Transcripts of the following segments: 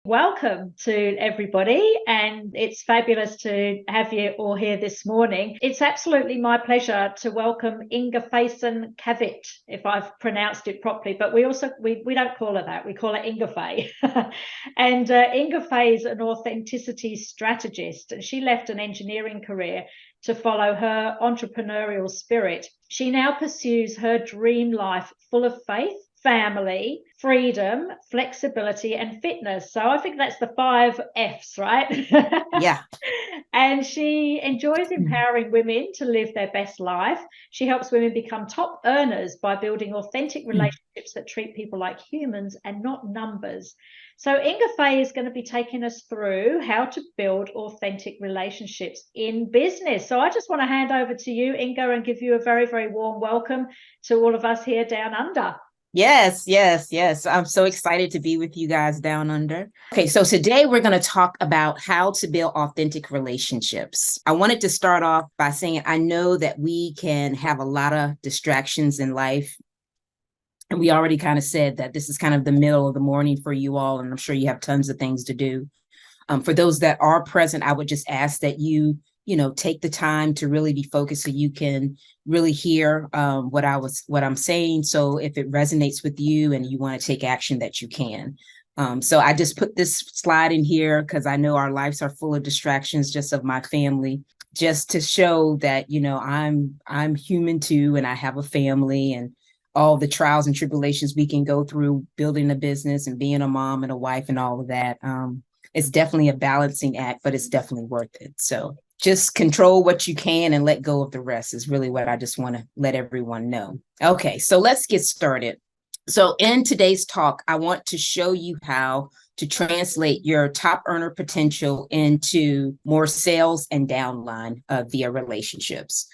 Welcome to everybody, and it's fabulous to have you all here this morning. It's absolutely my pleasure to welcome Inga Kavit, if I've pronounced it properly, but we don't call her that, we call her Inga Faye. And Inga Faye is an authenticity strategist, and she left an engineering career to follow her entrepreneurial spirit. She now pursues her dream life full of faith, family, freedom, flexibility, and fitness. So I think that's the 5 F's, right? Yeah. And she enjoys empowering women to live their best life. She helps women become top earners by building authentic relationships that treat people like humans and not numbers. So Inga Faye is going to be taking us through how to build authentic relationships in business. So I just want to hand over to you, Inga, and give you a very, very warm welcome to all of us here down under. Yes. I'm so excited to be with you guys down under. Okay, so today we're going to talk about how to build authentic relationships. I wanted to start off by saying I know that we can have a lot of distractions in life. And we already kind of said that this is kind of the middle of the morning for you all, and I'm sure you have tons of things to do. For those that are present, I would just ask that you take the time to really be focused so you can really hear what I'm saying. So if it resonates with you and you want to take action, that you can. So I just put this slide in here because I know our lives are full of distractions, just of my family, just to show that, I'm human too, and I have a family, and all the trials and tribulations we can go through building a business and being a mom and a wife and all of that. It's definitely a balancing act, but it's definitely worth it. So just control what you can and let go of the rest is really what I just want to let everyone know. Okay, so let's get started. So in today's talk, I want to show you how to translate your top earner potential into more sales and downline via relationships.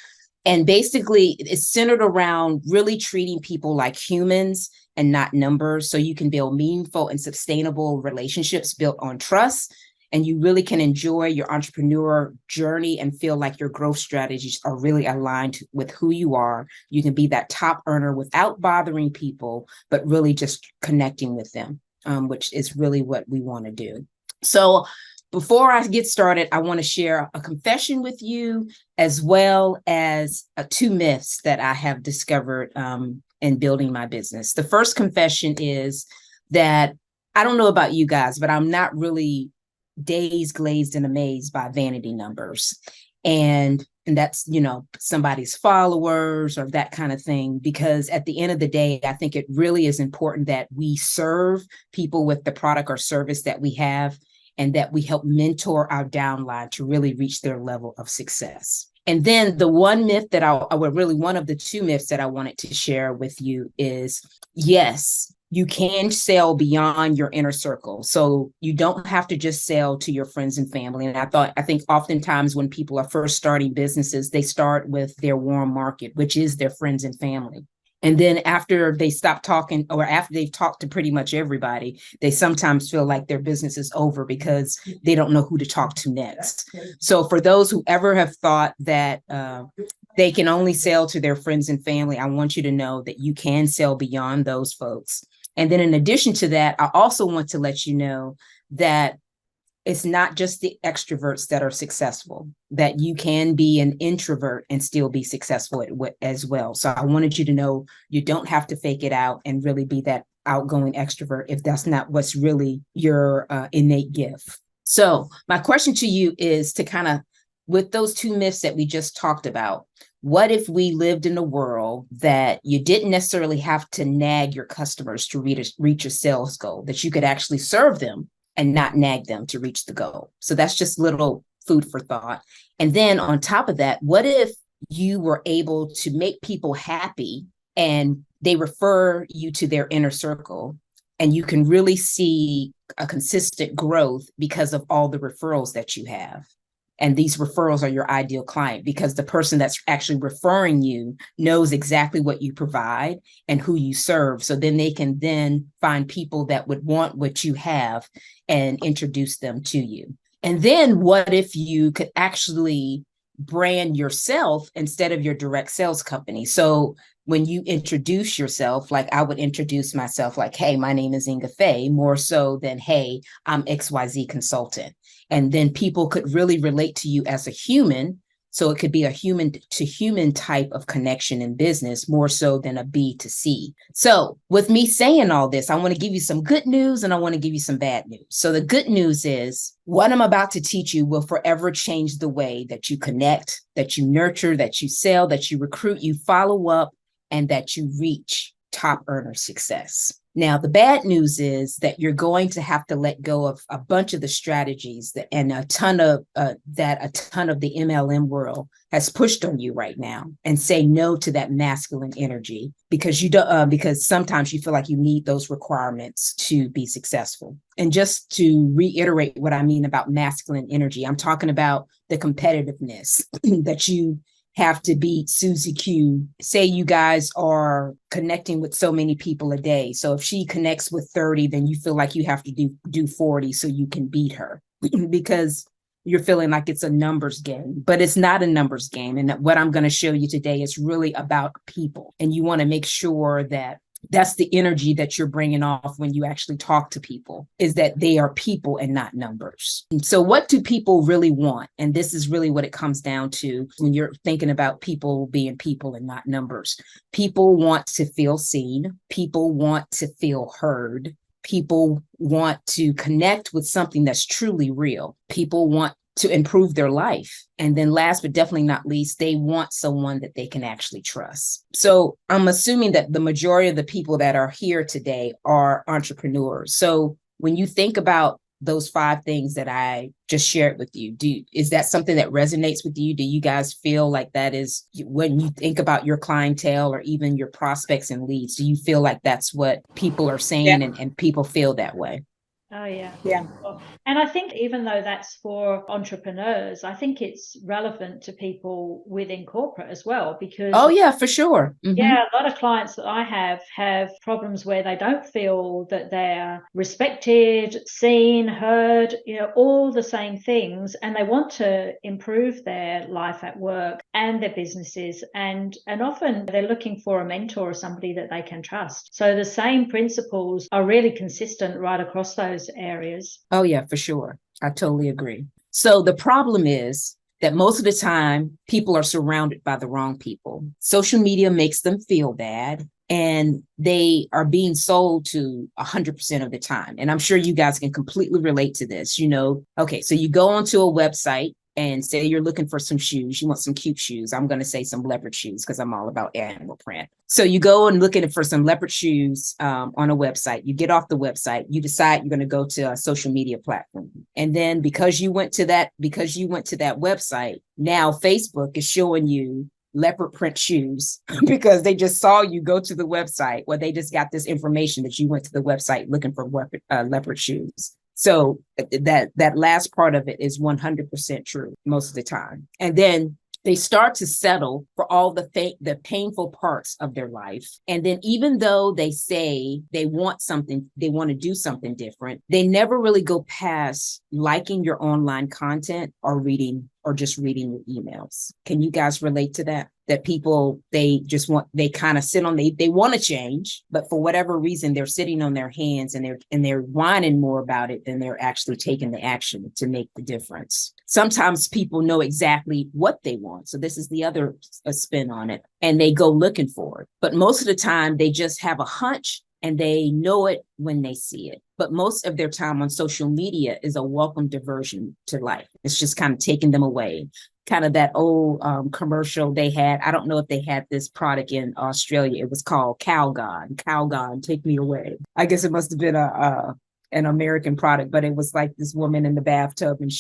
And basically, it's centered around really treating people like humans and not numbers, so you can build meaningful and sustainable relationships built on trust. And you really can enjoy your entrepreneur journey and feel like your growth strategies are really aligned with who you are. You can be that top earner without bothering people, but really just connecting with them, which is really what we want to do. So before I get started, I want to share a confession with you, as well as 2 myths that I have discovered in building my business. The first confession is that I don't know about you guys, but I'm not really dazed, glazed, and amazed by vanity numbers. And that's, somebody's followers or that kind of thing, because at the end of the day, I think it really is important that we serve people with the product or service that we have, and that we help mentor our downline to really reach their level of success. And then the one myth that one of the 2 myths that I wanted to share with you is, yes, you can sell beyond your inner circle. So you don't have to just sell to your friends and family. And I think oftentimes when people are first starting businesses, they start with their warm market, which is their friends and family. And then after they stop talking, or after they've talked to pretty much everybody, they sometimes feel like their business is over because they don't know who to talk to next. So for those who ever have thought that they can only sell to their friends and family, I want you to know that you can sell beyond those folks. And then in addition to that, I also want to let you know that it's not just the extroverts that are successful, that you can be an introvert and still be successful as well. So I wanted you to know you don't have to fake it out and really be that outgoing extrovert if that's not what's really your innate gift. So my question to you is to kind of, with those 2 myths that we just talked about, what if we lived in a world that you didn't necessarily have to nag your customers to reach a sales goal, that you could actually serve them and not nag them to reach the goal? So that's just little food for thought. And then on top of that, what if you were able to make people happy and they refer you to their inner circle, and you can really see a consistent growth because of all the referrals that you have? And these referrals are your ideal client, because the person that's actually referring you knows exactly what you provide and who you serve. So then they can then find people that would want what you have and introduce them to you. And then what if you could actually brand yourself instead of your direct sales company? So when you introduce yourself, like I would introduce myself like, hey, my name is Inga Faye, more so than, hey, I'm XYZ consultant. And then people could really relate to you as a human. So it could be a human to human type of connection in business more so than a B to C. So with me saying all this, I want to give you some good news and I want to give you some bad news. So the good news is what I'm about to teach you will forever change the way that you connect, that you nurture, that you sell, that you recruit, you follow up, and that you reach top earner success. Now, the bad news is that you're going to have to let go of a bunch of the strategies and a ton of the MLM world has pushed on you right now, and say no to that masculine energy because you don't because sometimes you feel like you need those requirements to be successful. And just to reiterate what I mean about masculine energy, I'm talking about the competitiveness that you have to beat Susie Q. Say you guys are connecting with so many people a day. So if she connects with 30, then you feel like you have to do 40 so you can beat her because you're feeling like it's a numbers game, but it's not a numbers game. And what I'm going to show you today is really about people. And you want to make sure that that's the energy that you're bringing off when you actually talk to people, is that they are people and not numbers. And so what do people really want? And this is really what it comes down to when you're thinking about people being people and not numbers. People want to feel seen. People want to feel heard. People want to connect with something that's truly real. People want to improve their life. And then last but definitely not least, they want someone that they can actually trust. So I'm assuming that the majority of the people that are here today are entrepreneurs. So when you think about those 5 things that I just shared with you, is that something that resonates with you? Do you guys feel like that is, when you think about your clientele or even your prospects and leads, do you feel like that's what people are saying and people feel that way? Oh, yeah. Yeah. And I think even though that's for entrepreneurs, I think it's relevant to people within corporate as well, because oh yeah, for sure. yeah, a lot of clients that I have problems where they don't feel that they're respected, seen, heard, all the same things, and they want to improve their life at work and their businesses, and often they're looking for a mentor or somebody that they can trust. So the same principles are really consistent right across those areas. Oh yeah, for sure. I totally agree. So the problem is that most of the time people are surrounded by the wrong people. Social media makes them feel bad, and they are being sold to 100% of the time. And I'm sure you guys can completely relate to this. Okay, so you go onto a website and say you're looking for some shoes. You want some cute shoes. I'm going to say some leopard shoes because I'm all about animal print. So you go and looking for some leopard shoes on a website. You get off the website. You decide you're going to go to a social media platform. And then because you went to that website, now Facebook is showing you leopard print shoes because they just saw you go to the website, or they just got this information that you went to the website looking for leopard shoes. So that last part of it is 100% true most of the time. And then they start to settle for all the painful parts of their life. And then even though they say they want something, they want to do something different, they never really go past liking your online content or just reading your emails. Can you guys relate to that? That people, they kind of sit on, they want to change, but for whatever reason, they're sitting on their hands and they're whining more about it than they're actually taking the action to make the difference. Sometimes people know exactly what they want. So this is the other spin on it, and they go looking for it. But most of the time they just have a hunch and they know it when they see it. But most of their time on social media is a welcome diversion to life. It's just kind of taking them away. Kind of that old commercial they had. I don't know if they had this product in Australia. It was called Calgon, take me away. I guess it must have been an American product, but it was like this woman in the bathtub, and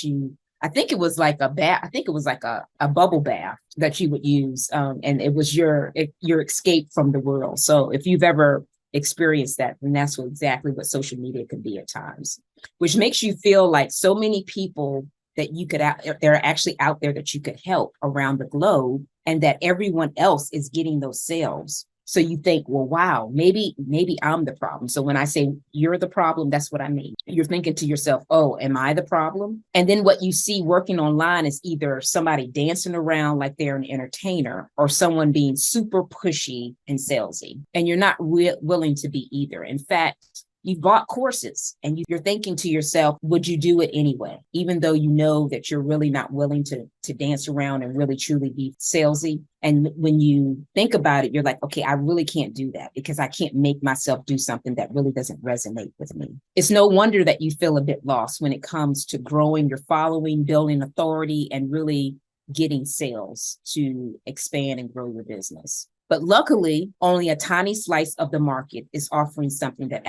I think it was like a bubble bath that you would use. And it was your escape from the world. So if you've ever experienced that, then that's exactly what social media can be at times, which makes you feel like so many people that they're actually out there that you could help around the globe, and that everyone else is getting those sales. So you think, well, wow, maybe I'm the problem. So when I say you're the problem, that's what I mean. You're thinking to yourself, oh, am I the problem? And then what you see working online is either somebody dancing around like they're an entertainer or someone being super pushy and salesy. And you're not willing to be either. In fact, you've bought courses and you're thinking to yourself, would you do it anyway? Even though you know that you're really not willing to dance around and really truly be salesy. And when you think about it, you're like, okay, I really can't do that because I can't make myself do something that really doesn't resonate with me. It's no wonder that you feel a bit lost when it comes to growing your following, building authority, and really getting sales to expand and grow your business. But luckily, only a tiny slice of the market is offering something that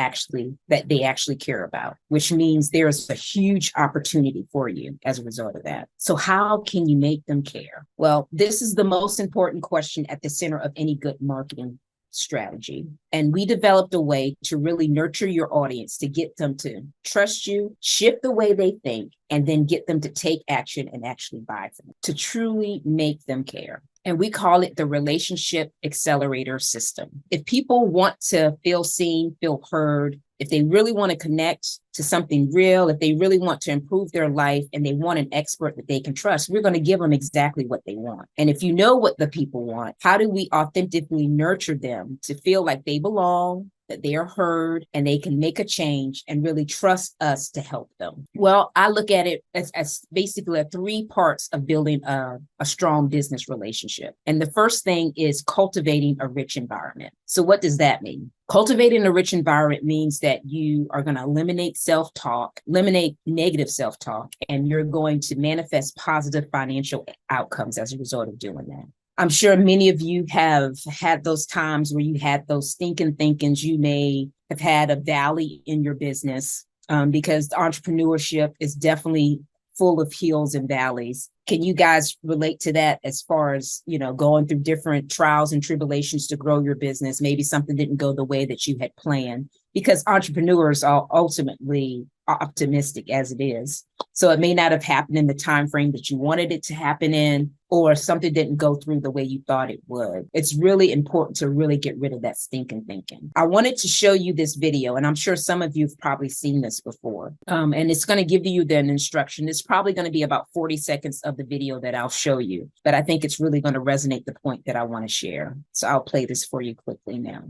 they actually care about, which means there is a huge opportunity for you as a result of that. So how can you make them care? Well, this is the most important question at the center of any good marketing strategy. And we developed a way to really nurture your audience, to get them to trust you, shift the way they think, and then get them to take action and actually buy from you, to truly make them care. And we call it the relationship accelerator system. If people want to feel seen, feel heard, if they really want to connect to something real, if they really want to improve their life and they want an expert that they can trust, we're going to give them exactly what they want. And if you know what the people want, how do we authentically nurture them to feel like they belong, that they are heard, and they can make a change and really trust us to help them? Well, I look at it as basically three parts of building a strong business relationship. And the first thing is cultivating a rich environment. So what does that mean? Cultivating a rich environment means that you are going to eliminate self-talk, eliminate negative self-talk, and you're going to manifest positive financial outcomes as a result of doing that. I'm sure many of you have had those times where you had those stinking thinkings. You may have had a valley in your business because entrepreneurship is definitely full of hills and valleys. Can you guys relate to that as far as, going through different trials and tribulations to grow your business? Maybe something didn't go the way that you had planned, because entrepreneurs are ultimately optimistic as it is. So it may not have happened in the time frame that you wanted it to happen in, or something didn't go through the way you thought it would. It's really important to really get rid of that stinking thinking. I wanted to show you this video, and I'm sure some of you have probably seen this before. And it's going to give you an instruction. It's probably going to be about 40 seconds of the video that I'll show you, but I think it's really going to resonate the point that I want to share. So I'll play this for you quickly now.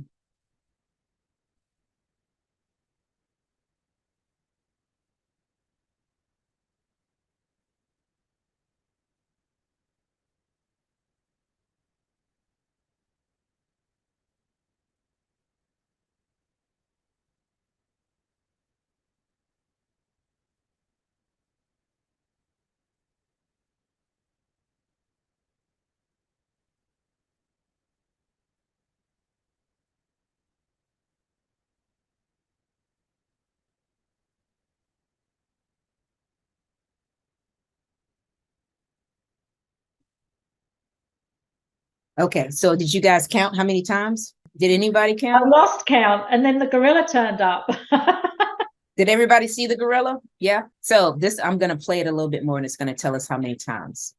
Okay, so did you guys count how many times? Did anybody count? I lost count, and then the gorilla turned up. Did everybody see the gorilla? Yeah. So I'm going to play it a little bit more, and it's going to tell us how many times.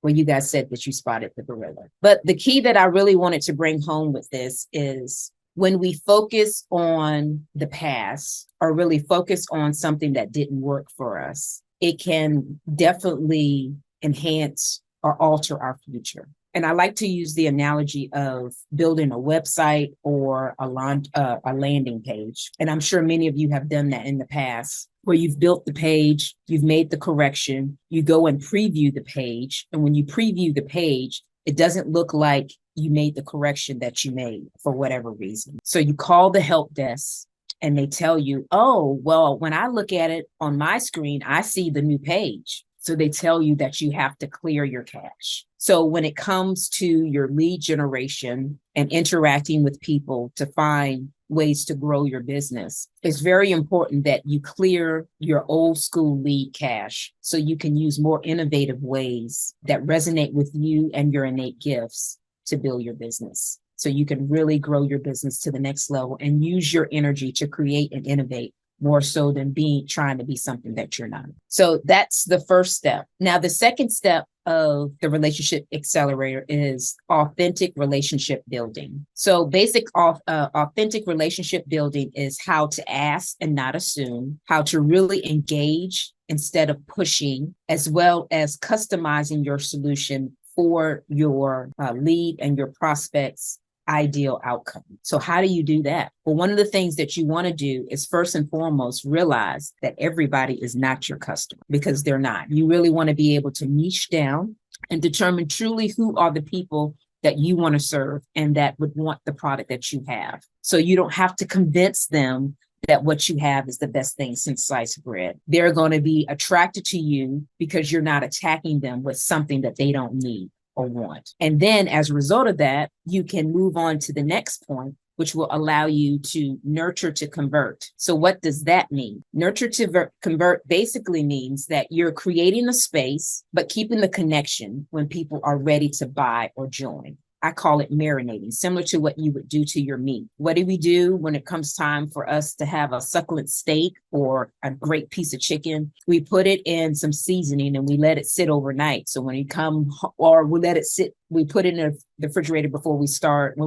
Well, you guys said that you spotted the gorilla. But the key that I really wanted to bring home with this is when we focus on the past, or really focus on something that didn't work for us, it can definitely enhance or alter our future. And I like to use the analogy of building a website or a landing page. And I'm sure many of you have done that in the past, where you've built the page, you've made the correction, you go and preview the page. And when you preview the page, it doesn't look like you made the correction that you made for whatever reason. So you call the help desk and they tell you, oh, well, when I look at it on my screen, I see the new page. So they tell you that you have to clear your cache. So when it comes to your lead generation and interacting with people to find ways to grow your business, it's very important that you clear your old school lead cache so you can use more innovative ways that resonate with you and your innate gifts to build your business. So you can really grow your business to the next level and use your energy to create and innovate more so than trying to be something that you're not. So that's the first step. Now, the second step of the relationship accelerator is authentic relationship building. So authentic relationship building is how to ask and not assume, how to really engage instead of pushing, as well as customizing your solution for your lead and your prospects' ideal outcome. So how do you do that? Well, one of the things that you want to do is first and foremost realize that everybody is not your customer, because they're not. You really want to be able to niche down and determine truly who are the people that you want to serve and that would want the product that you have. So you don't have to convince them that what you have is the best thing since sliced bread. They're going to be attracted to you because you're not attacking them with something that they don't need or want. And then as a result of that, you can move on to the next point, which will allow you to nurture to convert. So what does that mean? Nurture to convert basically means that you're creating a space, but keeping the connection when people are ready to buy or join. I call it marinating, similar to what you would do to your meat. What do we do when it comes time for us to have a succulent steak or a great piece of chicken? We put it in some seasoning and we let it sit overnight. So when we let it sit, we put it in the refrigerator when we start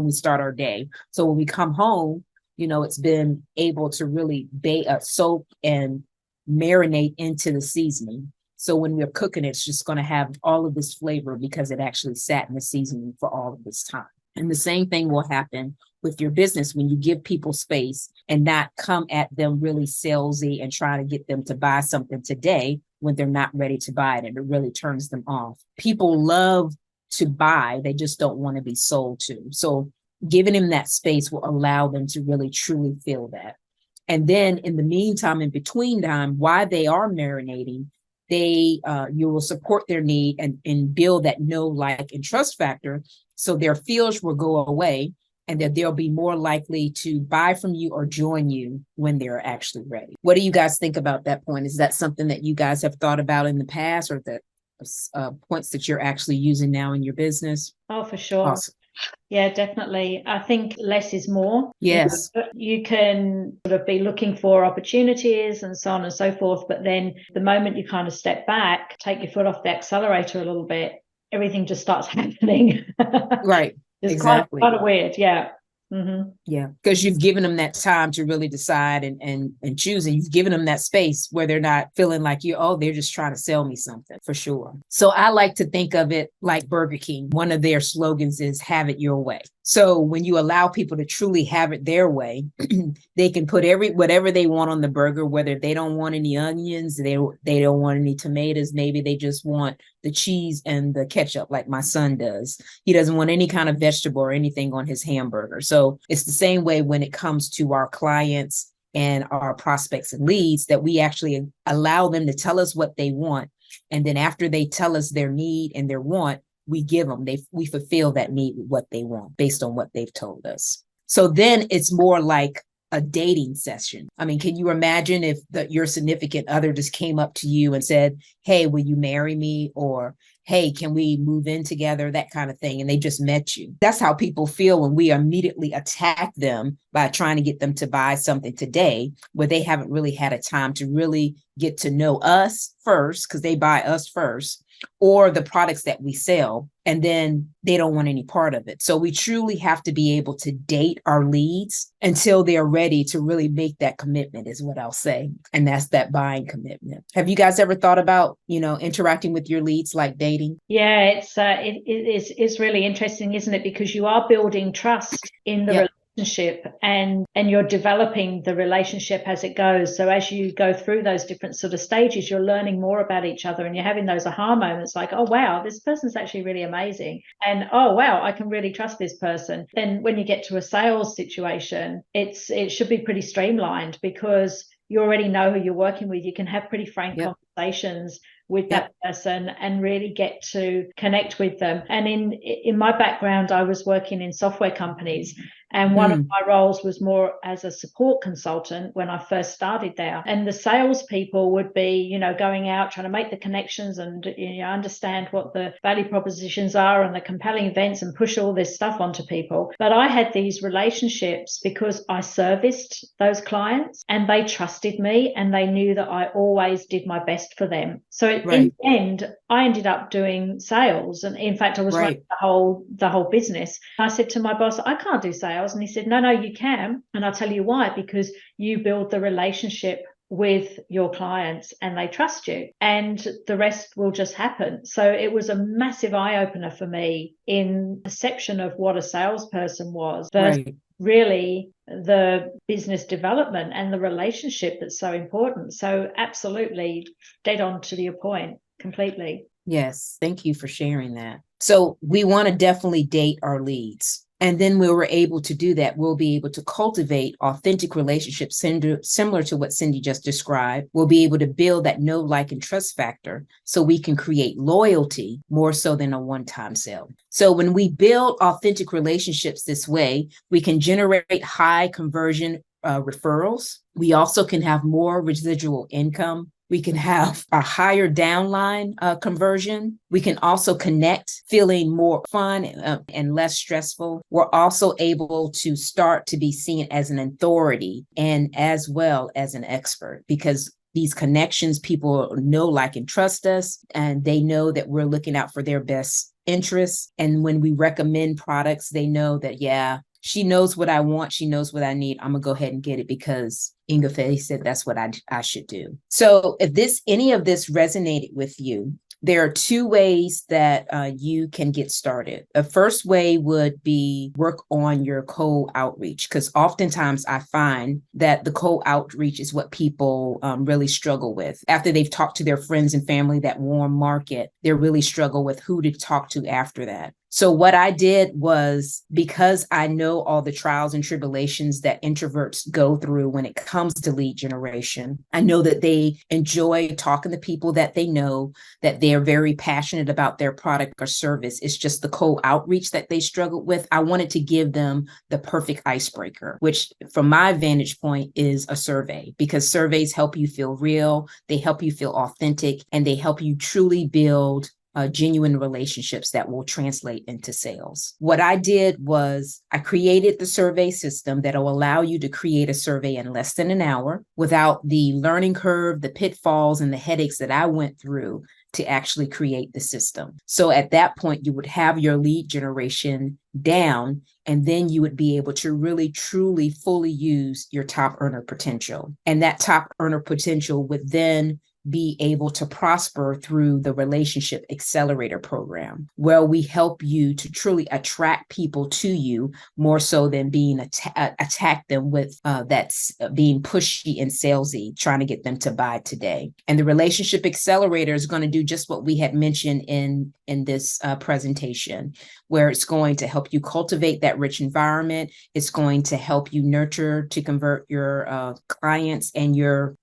our day. So when we come home, it's been able to really soak and marinate into the seasoning. So when we're cooking, it's just going to have all of this flavor because it actually sat in the seasoning for all of this time. And the same thing will happen with your business when you give people space and not come at them really salesy and try to get them to buy something today when they're not ready to buy it, and it really turns them off. People love to buy, they just don't want to be sold to. So giving them that space will allow them to really truly feel that. And then in the meantime, in between time, while they are marinating, you will support their need and build that know, like, and trust factor, so their fears will go away and that they'll be more likely to buy from you or join you when they're actually ready. What do you guys think about that point? Is that something that you guys have thought about in the past, or that points that you're actually using now in your business? Oh, for sure. Awesome. Yeah, definitely. I think less is more. Yes. You can sort of be looking for opportunities and so on and so forth. But then the moment you kind of step back, take your foot off the accelerator a little bit, everything just starts happening. Right. It's Exactly. kind of weird. Yeah. Mm-hmm. Yeah, because you've given them that time to really decide and choose, and you've given them that space where they're not feeling like they're just trying to sell me something, for sure. So I like to think of it like Burger King. One of their slogans is "Have it your way." So when you allow people to truly have it their way, they can put whatever they want on the burger, whether they don't want any onions, they don't want any tomatoes, maybe they just want the cheese and the ketchup, like my son does. He doesn't want any kind of vegetable or anything on his hamburger. So it's the same way when it comes to our clients and our prospects and leads, that we actually allow them to tell us what they want. And then after they tell us their need and their want, we give them, we fulfill that need with what they want based on what they've told us. So then it's more like a dating session. I mean, can you imagine if your significant other just came up to you and said, "Hey, will you marry me?" Or, "Hey, can we move in together?" That kind of thing. And they just met you. That's how people feel when we immediately attack them by trying to get them to buy something today, where they haven't really had a time to really get to know us first, because they buy us first, or the products that we sell, and then they don't want any part of it. So we truly have to be able to date our leads until they're ready to really make that commitment, is what I'll say. And that's that buying commitment. Have you guys ever thought about, interacting with your leads like dating? Yeah, it's really interesting, isn't it? Because you are building trust in the relationship, and you're developing the relationship as it goes. So as you go through those different sort of stages, you're learning more about each other, and you're having those aha moments like, "Oh wow, this person's actually really amazing," and "Oh wow, I can really trust this person." Then when you get to a sales situation, it should be pretty streamlined, because you already know who you're working with. You can have pretty frank conversations with that person and really get to connect with them. And in my background, I was working in software companies, And one of my roles was more as a support consultant when I first started there. And the salespeople would be, going out, trying to make the connections and, understand what the value propositions are and the compelling events and push all this stuff onto people. But I had these relationships because I serviced those clients and they trusted me and they knew that I always did my best for them. So in the end, I ended up doing sales. And in fact, I was running the whole business. I said to my boss, I can't do sales. And he said, no, you can. And I'll tell you why, because you build the relationship with your clients and they trust you and the rest will just happen. So it was a massive eye-opener for me in perception of what a salesperson was versus really the business development and the relationship that's so important. So absolutely dead on to your point completely. Yes, thank you for sharing that. So we want to definitely date our leads. And then when we're able to do that, we'll be able to cultivate authentic relationships similar to what Cindy just described. We'll be able to build that know, like, and trust factor so we can create loyalty more so than a one-time sale. So when we build authentic relationships this way, we can generate high conversion referrals. We also can have more residual income. We can have a higher downline conversion. We can also connect feeling more fun and less stressful. We're also able to start to be seen as an authority and as well as an expert because these connections, people know, like, and trust us, and they know that we're looking out for their best interests. And when we recommend products, they know that, yeah, she knows what I want. She knows what I need. I'm going to go ahead and get it because Inga said that's what I should do. So if any of this resonated with you, there are two ways that you can get started. The first way would be work on your cold outreach, because oftentimes I find that the cold outreach is what people really struggle with. After they've talked to their friends and family, that warm market, they really struggle with who to talk to after that. So what I did was, because I know all the trials and tribulations that introverts go through when it comes to lead generation, I know that they enjoy talking to people that they know, that they're very passionate about their product or service. It's just the cold outreach that they struggled with. I wanted to give them the perfect icebreaker, which from my vantage point is a survey, because surveys help you feel real, they help you feel authentic, and they help you truly build genuine relationships that will translate into sales. What I did was I created the survey system that will allow you to create a survey in less than an hour without the learning curve, the pitfalls, and the headaches that I went through to actually create the system. So at that point, you would have your lead generation down, and then you would be able to really, truly, fully use your top earner potential. And that top earner potential would then be able to prosper through the Relationship Accelerator program, where we help you to truly attract people to you more so than being attack them with that's being pushy and salesy, trying to get them to buy today. And the Relationship Accelerator is going to do just what we had mentioned in this presentation, where it's going to help you cultivate that rich environment. It's going to help you nurture to convert your clients and your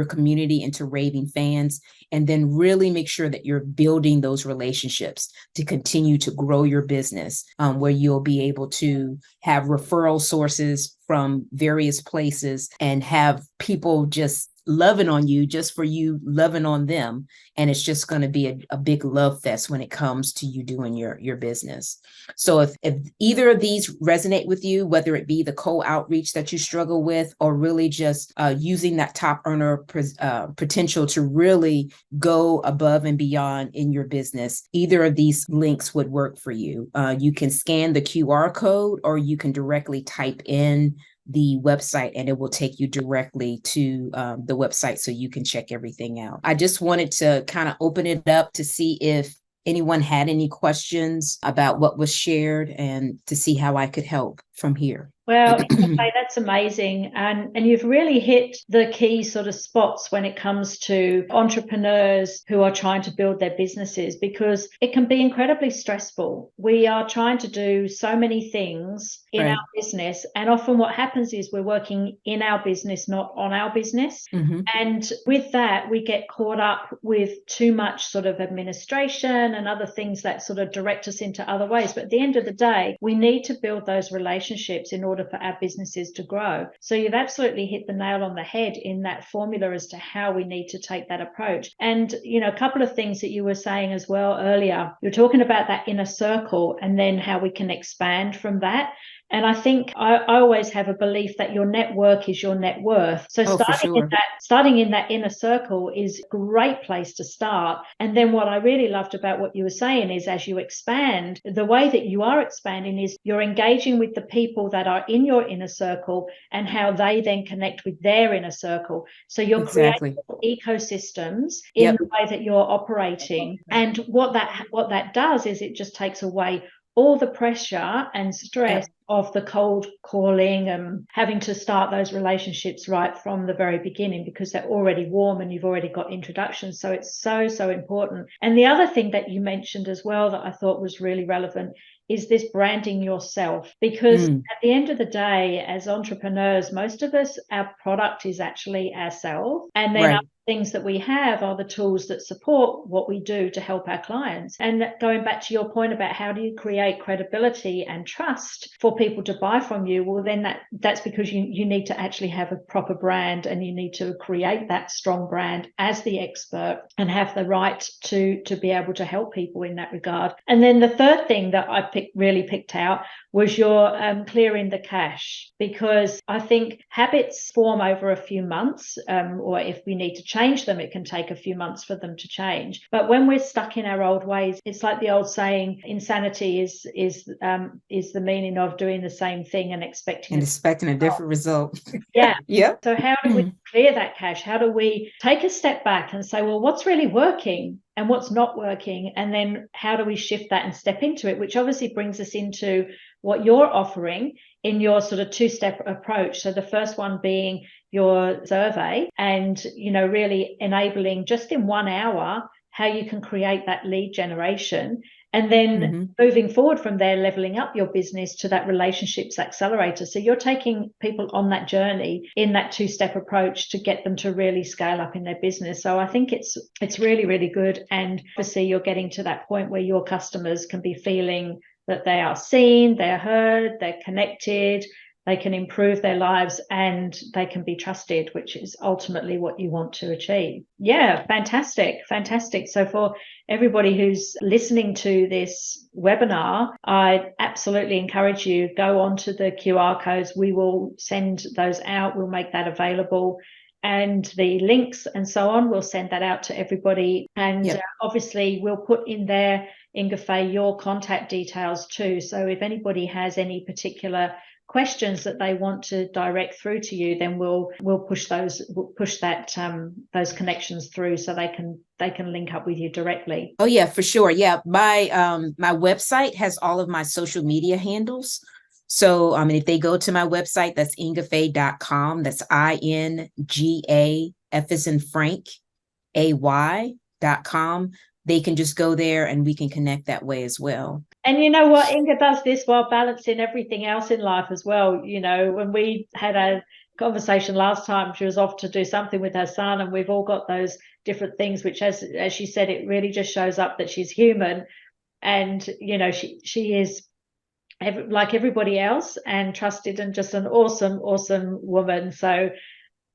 community into raving fans, and then really make sure that you're building those relationships to continue to grow your business, where you'll be able to have referral sources from various places and have people just loving on you just for you loving on them. And it's just going to be a big love fest when it comes to you doing your business. So if either of these resonate with you, whether it be the cold outreach that you struggle with, or really just using that top earner potential to really go above and beyond in your business, either of these links would work for you. You can scan the QR code, or you can directly type in the website and it will take you directly to the website so you can check everything out. I just wanted to kind of open it up to see if anyone had any questions about what was shared and to see how I could help from here. Well, okay, that's amazing. And you've really hit the key sort of spots when it comes to entrepreneurs who are trying to build their businesses, because it can be incredibly stressful. We are trying to do so many things in our business. And often what happens is we're working in our business, not on our business. Mm-hmm. And with that, we get caught up with too much sort of administration and other things that sort of direct us into other ways. But at the end of the day, we need to build those relationships in order order for our businesses to grow. So you've absolutely hit the nail on the head in that formula as to how we need to take that approach. And, a couple of things that you were saying as well earlier, you're talking about that inner circle and then how we can expand from that. And I think I always have a belief that your network is your net worth. So starting in that inner circle is a great place to start. And then what I really loved about what you were saying is, as you expand, the way that you are expanding is you're engaging with the people that are in your inner circle and how they then connect with their inner circle. So you're creating ecosystems in the way that you're operating. And what that does is it just takes away all the pressure and stress of the cold calling and having to start those relationships right from the very beginning, because they're already warm and you've already got introductions. So it's so, so important. And the other thing that you mentioned as well that I thought was really relevant is this branding yourself, because at the end of the day, as entrepreneurs, most of us, our product is actually ourselves. And then other things that we have are the tools that support what we do to help our clients. And going back to your point about how do you create credibility and trust for people to buy from you, well, then that's because you need to actually have a proper brand, and you need to create that strong brand as the expert and have the right to be able to help people in that regard. And then the third thing that I really picked out was your clearing the cache, because I think habits form over a few months, or if we need to change them, it can take a few months for them to change. But when we're stuck in our old ways, it's like the old saying, insanity is the meaning of doing the same thing and expecting a different result. Yeah. So how do we clear that cache? How do we take a step back and say, well, what's really working and what's not working? And then how do we shift that and step into it? Which obviously brings us into what you're offering in your sort of two-step approach. So the first one being your survey, and, really enabling just in 1 hour how you can create that lead generation. And then moving forward from there, leveling up your business to that relationships accelerator. So you're taking people on that journey in that two-step approach to get them to really scale up in their business. So I think it's really, really good. And obviously you're getting to that point where your customers can be feeling that they are seen, they're heard, they're connected, they can improve their lives, and they can be trusted, which is ultimately what you want to achieve. Yeah, fantastic. So for everybody who's listening to this webinar, I absolutely encourage you, go onto the QR codes. We will send those out. We'll make that available. And the links and so on, we'll send that out to everybody. And obviously we'll put in there, Inga Faye, your contact details too. So if anybody has any particular questions that they want to direct through to you, then we'll push those connections through so they can link up with you directly. Oh yeah, for sure. Yeah, my website has all of my social media handles. So if they go to my website, that's ingafaye.com. That's INGA F as in Frank AY.com. They can just go there and we can connect that way as well. And you know what, Inga does this while balancing everything else in life as well. When we had a conversation last time, she was off to do something with her son, and we've all got those different things, which as she said, it really just shows up that she's human. And, she is like everybody else, and trusted, and just an awesome, awesome woman. So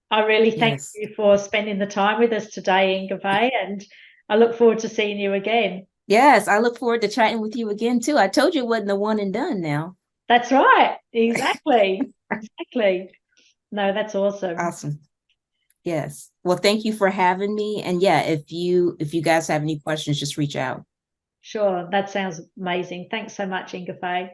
I really thank you for spending the time with us today, Inga Faye, and I look forward to seeing you again. Yes, I look forward to chatting with you again too. I told you it wasn't a one and done now. That's right. Exactly. Exactly. No, that's awesome. Awesome. Yes. Well, thank you for having me. And yeah, if you guys have any questions, just reach out. Sure. That sounds amazing. Thanks so much, Inga Faye.